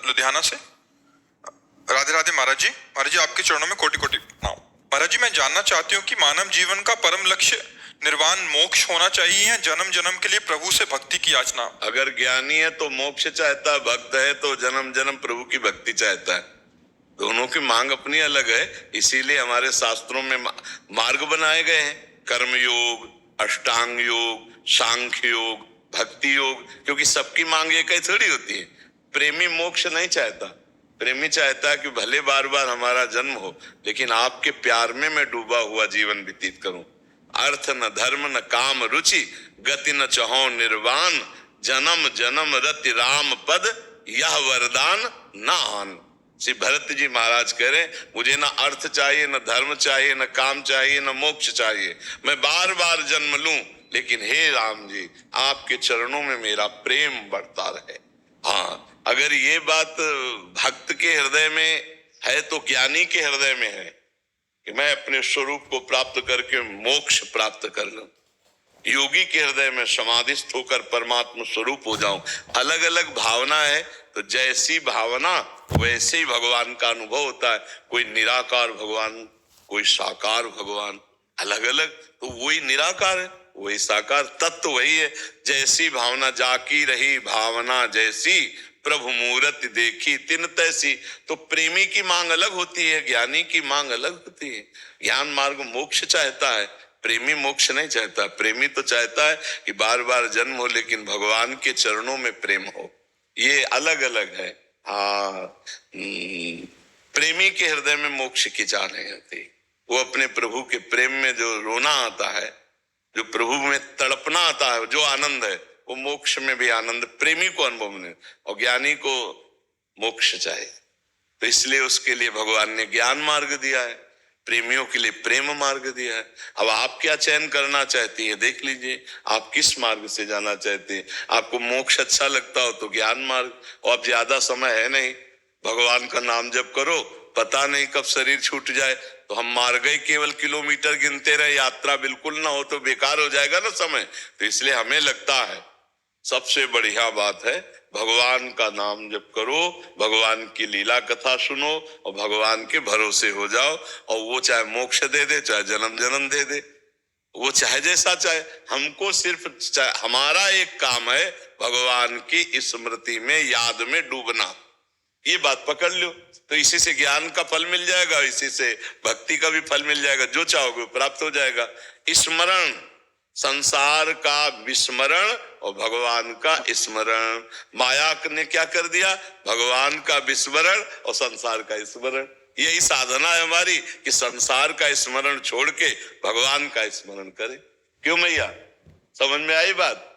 लुधियाना से। राधे राधे महाराज जी। महाराज जी आपके चरणों में कोटि कोटि प्रणाम। महाराज जी मैं जानना चाहती हूँ कि मानव जीवन का परम लक्ष्य निर्वाण मोक्ष होना चाहिए या जन्म जन्म के लिए प्रभु से भक्ति की याचना? अगर ज्ञानी है तो मोक्ष चाहता है, भक्त है तो जन्म जन्म प्रभु की भक्ति चाहता है। दोनों की मांग अपनी अलग है, इसीलिए हमारे शास्त्रों में मार्ग बनाए गए हैं, कर्म योग, अष्टांग योग, सांख्य योग, भक्ति योग, क्योंकि सबकी मांग एक ही थोड़ी होती है। प्रेमी मोक्ष नहीं चाहता, प्रेमी चाहता है कि भले बार बार हमारा जन्म हो लेकिन आपके प्यार में मैं डूबा हुआ जीवन व्यतीत करूं। अर्थ न धर्म न काम रुचि, गति न चहो निर्वाण, जन्म जन्म रति राम पद, यह वरदान न आन। श्री भरत जी महाराज कह रहे मुझे न अर्थ चाहिए, न धर्म चाहिए, न काम चाहिए, न मोक्ष चाहिए, मैं बार बार जन्म लूं लेकिन हे राम जी आपके चरणों में मेरा प्रेम बढ़ता रहे। हाँ, अगर ये बात भक्त के हृदय में है तो ज्ञानी के हृदय में है कि मैं अपने स्वरूप को प्राप्त करके मोक्ष प्राप्त कर लूं। योगी के हृदय में समाधिस्थ होकर परमात्मा स्वरूप हो जाऊं। अलग अलग भावना है तो जैसी भावना वैसे ही भगवान का अनुभव होता है। कोई निराकार भगवान, कोई साकार भगवान, अलग अलग, तो वही निराकार है, वही साकार, तत्व वही है। जैसी भावना जाकी रही भावना जैसी, प्रभु मूर्ति देखी तिन तैसी। तो प्रेमी की मांग अलग होती है, ज्ञानी की मांग अलग होती है। ज्ञान मार्ग मोक्ष चाहता है, प्रेमी मोक्ष नहीं चाहता। प्रेमी तो चाहता है कि बार बार जन्म हो लेकिन भगवान के चरणों में प्रेम हो। ये अलग अलग है। हाँ, प्रेमी के हृदय में मोक्ष की चाह नहीं होती। वो अपने प्रभु के प्रेम में जो रोना आता है, जो प्रभु में तड़पना आता है, जो आनंद है वो मोक्ष में भी आनंद प्रेमी को अनुभव नहीं, और ज्ञानी को मोक्ष चाहिए। तो इसलिए उसके लिए भगवान ने ज्ञान मार्ग दिया है, प्रेमियों के लिए प्रेम मार्ग दिया है। अब आप क्या चयन करना चाहती है देख लीजिए, आप किस मार्ग से जाना चाहते हैं। आपको मोक्ष अच्छा लगता हो तो ज्ञान मार्ग, और अब ज्यादा समय है नहीं, भगवान का नाम जप करो, पता नहीं कब शरीर छूट जाए। तो हम मार्ग ही केवल किलोमीटर गिनते रहे, यात्रा बिल्कुल ना हो तो बेकार हो जाएगा ना समय। तो इसलिए हमें लगता है सबसे बढ़िया बात है भगवान का नाम जप करो, भगवान की लीला कथा सुनो और भगवान के भरोसे हो जाओ। और वो चाहे मोक्ष दे दे, चाहे जन्म जन्म दे दे, वो चाहे जैसा चाहे। हमको सिर्फ हमारा एक काम है भगवान की स्मृति में, याद में डूबना। ये बात पकड़ लो तो इसी से ज्ञान का फल मिल जाएगा, इसी से भक्ति का भी फल मिल जाएगा। जो चाहोगे प्राप्त हो जाएगा। स्मरण, संसार का विस्मरण और भगवान का स्मरण। माया ने क्या कर दिया, भगवान का विस्मरण और संसार का स्मरण। यही साधना है हमारी कि संसार का स्मरण छोड़ के भगवान का स्मरण करें। क्यों मैया, समझ में आई बात?